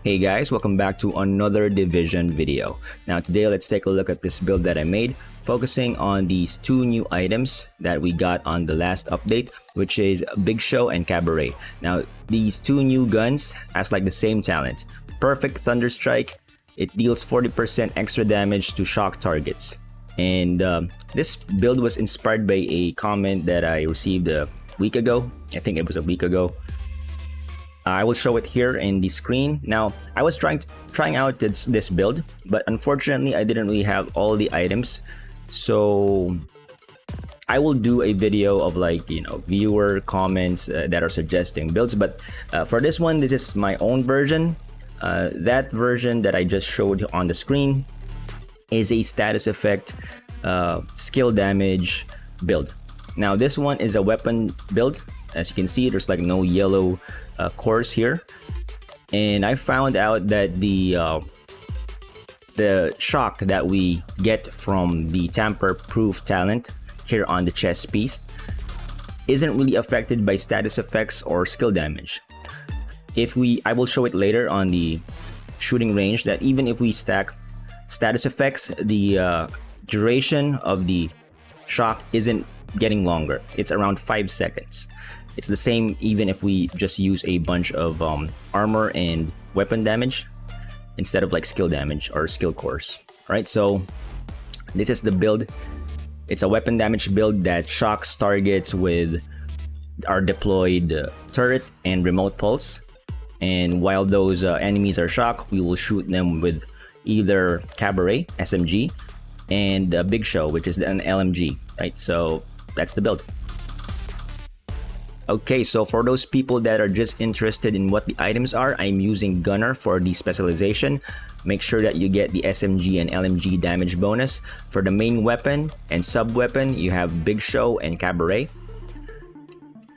Hey guys, welcome back to another Division video. Now today let's take a look at this build that I made, focusing on these two new items that we got on the last update, which is Big Show and Cabaret. Now these two new guns has like the same talent. Perfect Thunder Strike. It deals 40% extra damage to shock targets. And this build was inspired by a comment that I received a week ago. I think it was a week ago. I will show it here in the screen. Now, I was trying out this build, but unfortunately, I didn't really have all the items. So, I will do a video of viewer comments that are suggesting builds. But for this one, this is my own version. That version that I just showed on the screen is a status effect skill damage build. Now, this one is a weapon build. As you can see, there's like no yellow cores here, and I found out that the shock that we get from the tamper proof talent here on the chest piece isn't really affected by status effects or skill damage. I will show it later on the shooting range that even if we stack status effects, the duration of the shock isn't getting longer. It's around 5 seconds. It's the same even if we just use a bunch of armor and weapon damage instead of like skill damage or skill cores. Alright, so this is the build. It's a weapon damage build that shocks targets with our deployed turret and remote pulse. And while those enemies are shocked, we will shoot them with either Cabaret, SMG, and Big Show, which is an LMG. Right, so that's the build. Okay, so for those people that are just interested in what the items are, I'm using Gunner for the specialization. Make sure that you get the SMG and LMG damage bonus. For the main weapon and sub-weapon, you have Big Show and Cabaret.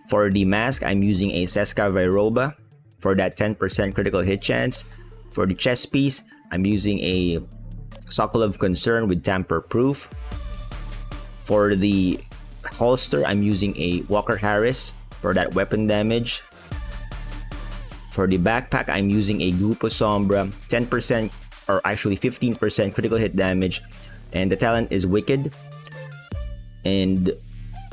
For the mask, I'm using a Seska Vairoba for that 10% critical hit chance. For the chest piece, I'm using a Sockle of Concern with Tamper Proof. For the holster, I'm using a Walker Harris for that weapon damage. For the backpack, I'm using a Grupo Sombra, 10% or actually 15% critical hit damage, and the talent is Wicked. And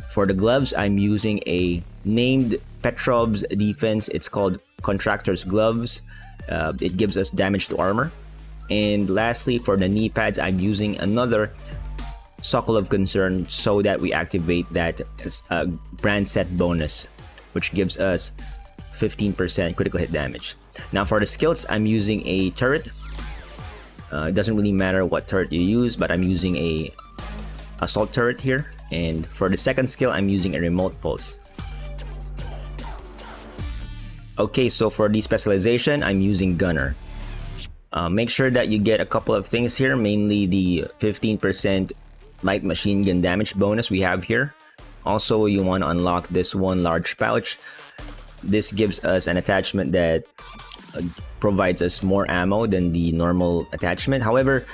for the gloves, I'm using a named Petrov's defense. It's called Contractor's Gloves. It gives us damage to armor. And lastly, for the knee pads, I'm using another Sockle of Concern so that we activate that brand set bonus, which gives us 15% critical hit damage. Now for the skills, I'm using a turret. It doesn't really matter what turret you use, but I'm using a assault turret here. And for the second skill, I'm using a remote pulse. Okay, so for the specialization, I'm using Gunner. Make sure that you get a couple of things here, mainly the 15% light machine gun damage bonus we have here. Also, you want to unlock this one large pouch. This gives us an attachment that provides us more ammo than the normal attachment. However,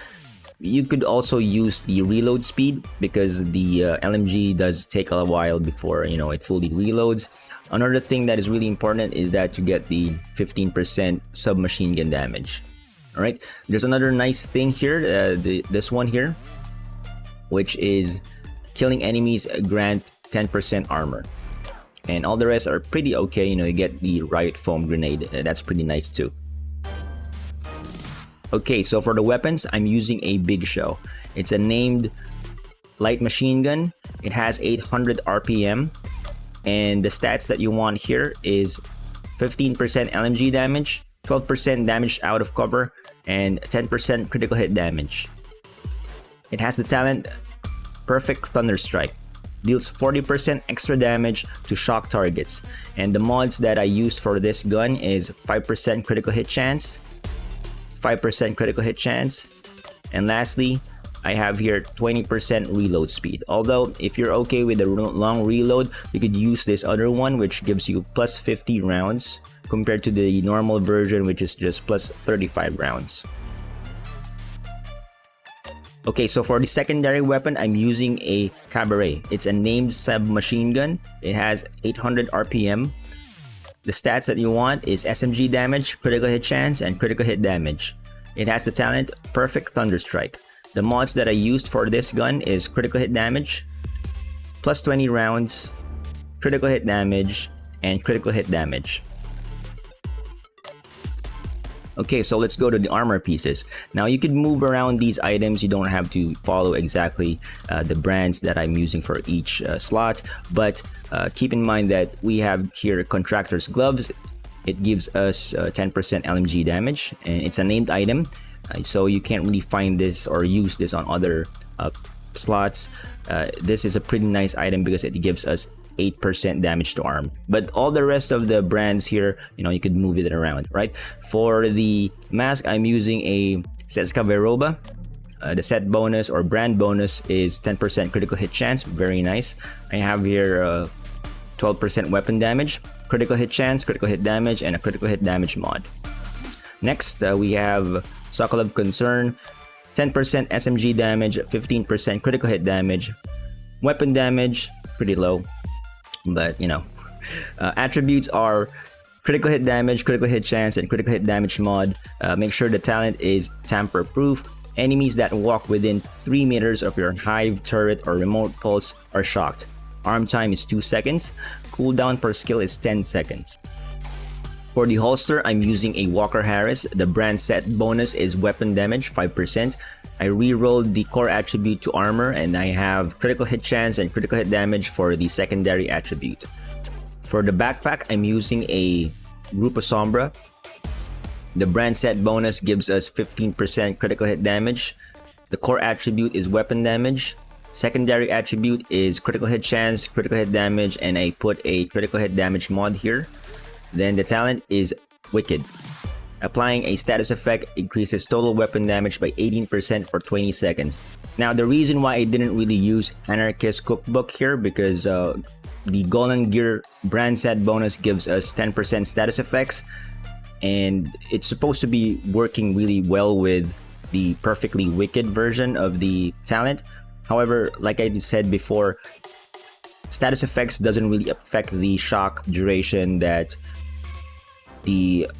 you could also use the reload speed because the LMG does take a while before it fully reloads. Another thing that is really important is that you get the 15% submachine gun damage. All right, there's another nice thing here, this one here, which is killing enemies grant 10% armor, and all the rest are pretty okay. You get the riot foam grenade, that's pretty nice too. Okay, so for the weapons, I'm using a Big Show. It's a named light machine gun. It has 800 RPM, and the stats that you want here is 15% LMG damage, 12% damage out of cover, and 10% critical hit damage. It has the talent Perfect Thunder Strike. Deals 40% extra damage to shock targets. And the mods that I used for this gun is 5% critical hit chance, 5% critical hit chance, and lastly, I have here 20% reload speed. Although, if you're okay with the long reload, you could use this other one, which gives you plus 50 rounds compared to the normal version, which is just plus 35 rounds. Okay, so for the secondary weapon, I'm using a Cabaret. It's a named submachine gun. It has 800 RPM. The stats that you want is SMG damage, critical hit chance, and critical hit damage. It has the talent Perfect Thunderstrike. The mods that I used for this gun is critical hit damage, plus 20 rounds, critical hit damage, and critical hit damage. Okay, so let's go to the armor pieces. Now you can move around these items. You don't have to follow exactly the brands that I'm using for each slot, but keep in mind that we have here Contractor's Gloves. It gives us 10% LMG damage, and it's a named item, so you can't really find this or use this on other slots. This is a pretty nice item because it gives us 8% damage to arm, but all the rest of the brands here, you could move it around, right? For the mask, I'm using a Sescaveroba. The set bonus or brand bonus is 10% critical hit chance. Very nice. I have here 12% weapon damage, critical hit chance, critical hit damage, and a critical hit damage mod. Next, we have Sokolov Concern, 10% SMG damage, 15% critical hit damage, weapon damage pretty low, but attributes are critical hit damage, critical hit chance, and critical hit damage mod. Make sure the talent is tamper proof. Enemies that walk within 3 meters of your hive, turret, or remote pulse are shocked. Arm time is 2 seconds. Cooldown per skill is 10 seconds. For the holster, I'm using a Walker Harris. The brand set bonus is weapon damage 5%. I re-rolled the core attribute to armor, and I have critical hit chance and critical hit damage for the secondary attribute. For the backpack, I'm using a Grupo Sombra. The brand set bonus gives us 15% critical hit damage. The core attribute is weapon damage. Secondary attribute is critical hit chance, critical hit damage, and I put a critical hit damage mod here. Then the talent is Wicked. Applying a status effect increases total weapon damage by 18% for 20 seconds. Now, the reason why I didn't really use Anarchist Cookbook here because the Golden Gear brand set bonus gives us 10% status effects, and it's supposed to be working really well with the Perfectly Wicked version of the talent. However, like I said before, status effects doesn't really affect the shock duration that the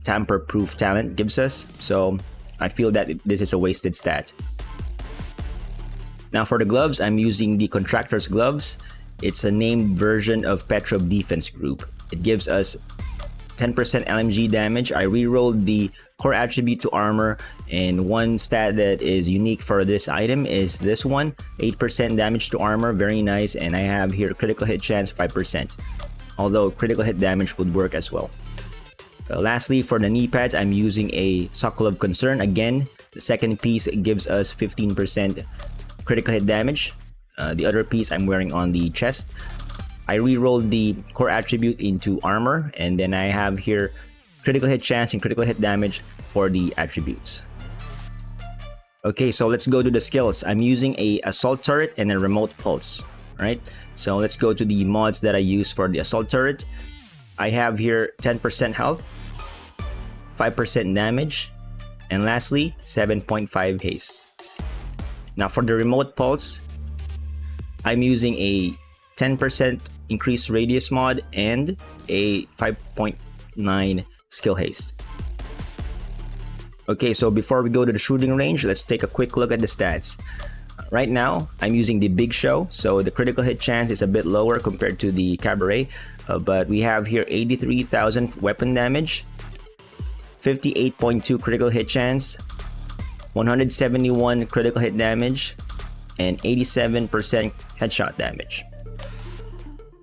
tamper-proof talent gives us, so I feel that this is a wasted stat. Now for the gloves, I'm using the Contractor's Gloves. It's a named version of Petrov Defense Group. It gives us 10% LMG damage. I re-rolled the core attribute to armor, and one stat that is unique for this item is this one, 8% damage to armor. Very nice. And I have here critical hit chance 5%, although critical hit damage would work as well. Lastly, for the knee pads, I'm using a Sokolov Concern. Again, the second piece gives us 15% critical hit damage. The other piece I'm wearing on the chest. I re-rolled the core attribute into armor, and then I have here critical hit chance and critical hit damage for the attributes. Okay, so let's go to the skills. I'm using a assault turret and a remote pulse. Right? So let's go to the mods that I use for the assault turret. I have here 10% health, 5% damage, and lastly 7.5 haste. Now for the remote pulse, I'm using a 10% increased radius mod and a 5.9 skill haste. Okay, so before we go to the shooting range, let's take a quick look at the stats. Right now, I'm using the Big Show, so the critical hit chance is a bit lower compared to the Cabaret, but we have here 83,000 weapon damage, 58.2 critical hit chance, 171 critical hit damage, and 87% headshot damage.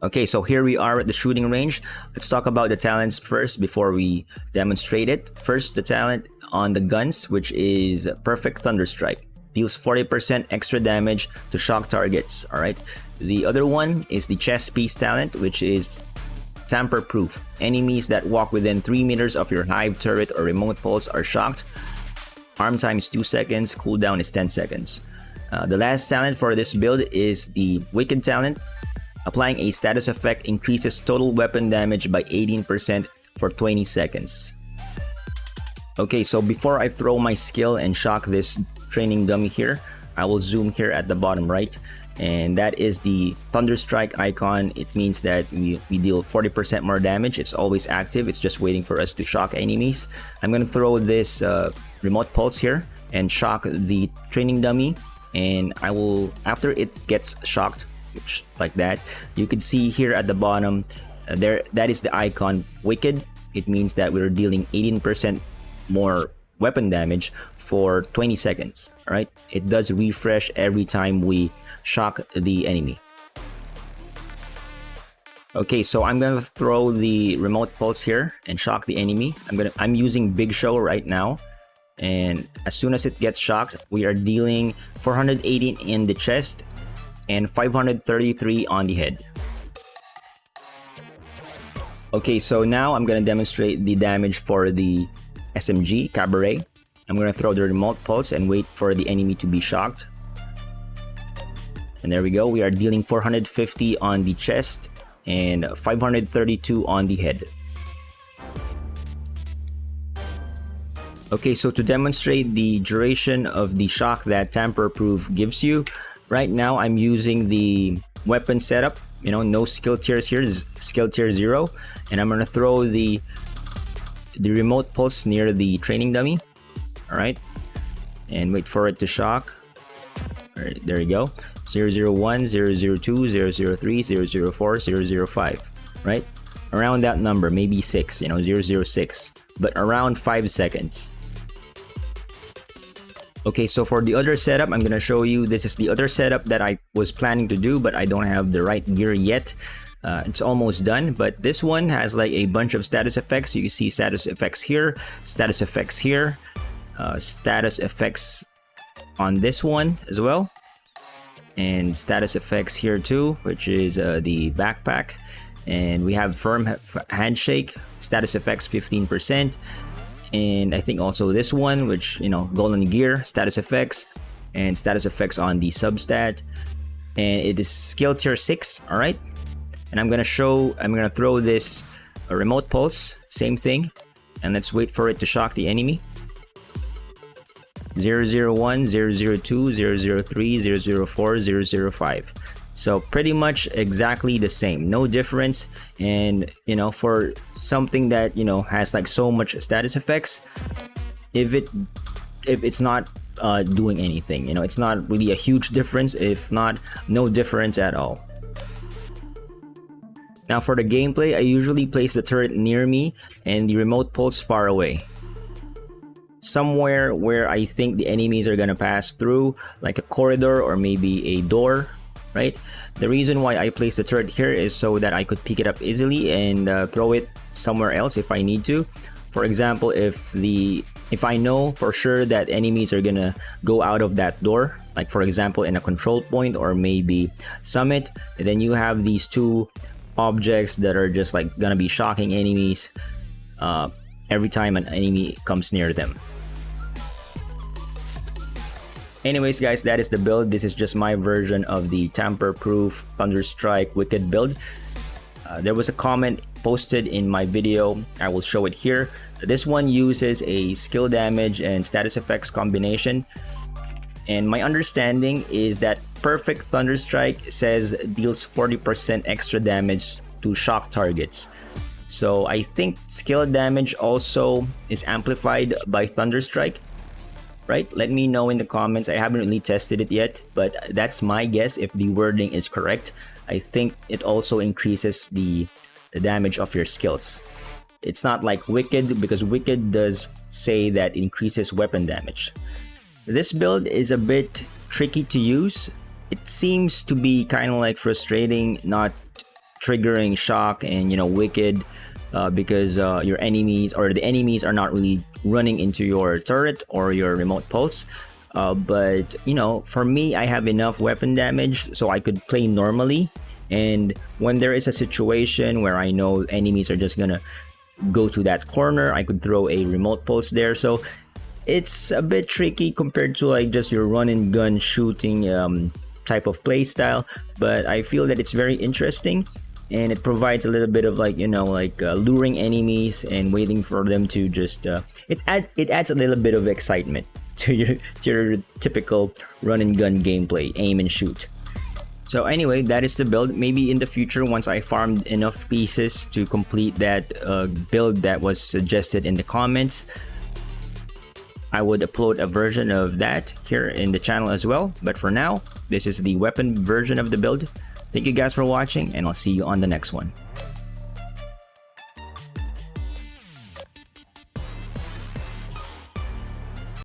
Okay, so here we are at the shooting range. Let's talk about the talents first before we demonstrate it. First, the talent on the guns, which is Perfect Thunderstrike. Deals 40% extra damage to shock targets, alright? The other one is the chest piece talent, which is tamper proof. Enemies that walk within 3 meters of your hive, turret, or remote pulse are shocked. Arm time is 2 seconds, cooldown is 10 seconds. The last talent for this build is the Wicked talent. Applying a status effect increases total weapon damage by 18% for 20 seconds. Okay, so before I throw my skill and shock this training dummy here, I will zoom here at the bottom right, and that is the Thunderstrike icon. It means that we deal 40% more damage. It's always active. It's just waiting for us to shock enemies. I'm gonna throw this remote pulse here and shock the training dummy, and I will, after it gets shocked, like that, you can see here at the bottom there, that is the icon Wicked. It means that we're dealing 18% more weapon damage for 20 seconds. All right, it does refresh every time we shock the enemy. Okay, so I'm gonna throw the remote pulse here and shock the enemy. I'm using Big Show right now, and as soon as it gets shocked, we are dealing 418 in the chest and 533 on the head. Okay, so now I'm gonna demonstrate the damage for the SMG Cabaret. I'm gonna throw the remote pulse and wait for the enemy to be shocked. And there we go, we are dealing 450 on the chest and 532 on the head. Okay, so to demonstrate the duration of the shock that Tamper Proof gives you, right now I'm using the weapon setup, you know, no skill tiers here, skill tier 0, and I'm gonna throw the remote pulse near the training dummy. All right, and wait for it to shock. All right, there you go. 001, 002, 003, 004, 005, right? Around that number, maybe 6, you know, 006, but around 5 seconds. Okay, so for the other setup, I'm gonna show you, this is the other setup that I was planning to do, but I don't have the right gear yet. It's almost done, but this one has like a bunch of status effects. You can see status effects here, status effects here, status effects on this one as well, and status effects here too, which is the backpack, and we have firm handshake, status effects 15%, and I think also this one, which, you know, golden gear, status effects, and status effects on the substat, and it is skill tier 6. All right, and I'm gonna throw this remote pulse, same thing, and let's wait for it to shock the enemy. 001, 002, 003, 004, 005. So pretty much exactly the same, no difference. And you know, for something that, you know, has like so much status effects, if it's not doing anything, you know, it's not really a huge difference, if not no difference at all. Now for the gameplay, I usually place the turret near me and the remote pulse far away, somewhere where I think the enemies are gonna pass through, like a corridor or maybe a door, right? The reason why I place the turret here is so that I could pick it up easily and throw it somewhere else if I need to. For example, if I know for sure that enemies are gonna go out of that door, like for example in a control point or maybe summit, then you have these two objects that are just like gonna be shocking enemies every time an enemy comes near them. Anyways guys, that is the build. This is just my version of the tamper-proof Thunderstrike Wicked build. There was a comment posted in my video. I will show it here. This one uses a skill damage and status effects combination. And my understanding is that Perfect Thunderstrike says deals 40% extra damage to shock targets. So I think skill damage also is amplified by Thunderstrike, right? Let me know in the comments. I haven't really tested it yet, but that's my guess if the wording is correct. I think it also increases the damage of your skills. It's not like Wicked, because Wicked does say that it increases weapon damage. This build is a bit tricky to use. It seems to be kind of like frustrating not triggering shock and, you know, Wicked because your enemies or the enemies are not really running into your turret or your remote pulse. But you know, for me, I have enough weapon damage so I could play normally. And when there is a situation where I know enemies are just gonna go to that corner, I could throw a remote pulse there. So it's a bit tricky compared to like just your run and gun shooting type of play style, but I feel that it's very interesting and it provides a little bit of like, you know, like luring enemies and waiting for them to just it adds a little bit of excitement. to your typical run and gun gameplay, aim and shoot. So anyway, that is the build. Maybe in the future, once I farmed enough pieces to complete that build that was suggested in the comments, I would upload a version of that here in the channel as well. But for now, this is the weapon version of the build. Thank you guys for watching, and I'll see you on the next one.